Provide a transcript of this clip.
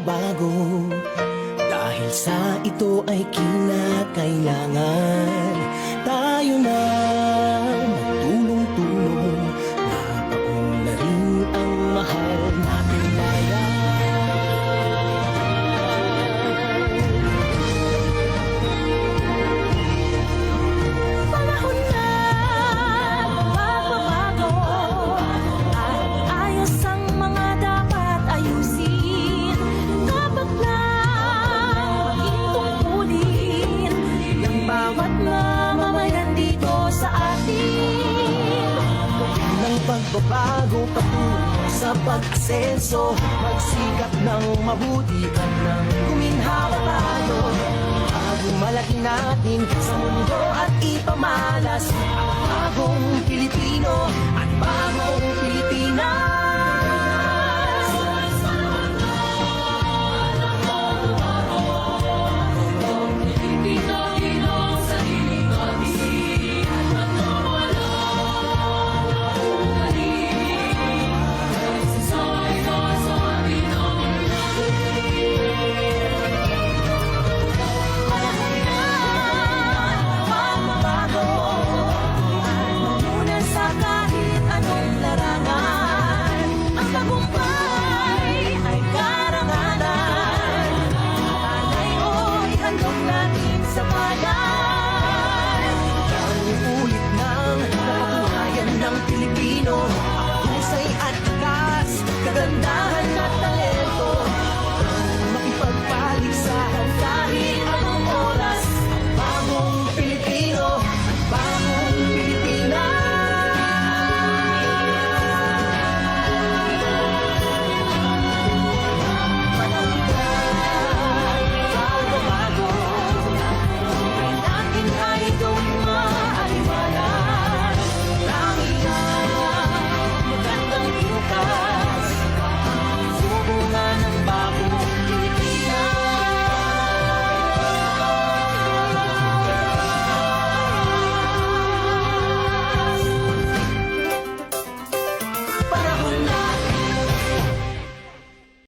magbabago. Dahil sa ito ay kinakailangan tayo na magtulong-tulong. Napaunlarin ang mahal nating bayan. Panahon na magbabago at ayos ang mga dapat ayusin. Dapat lang maging tungkulin ng bawat mamamayan dito sa atin. Ng pagbabago patungo sa pag-asenso, magsikap ng mabuti at nang guminhawa tayo. Bago malaki natin sa mundo at ipamalas ang bagong Pilipino at bagong Pilipinas. Pilipino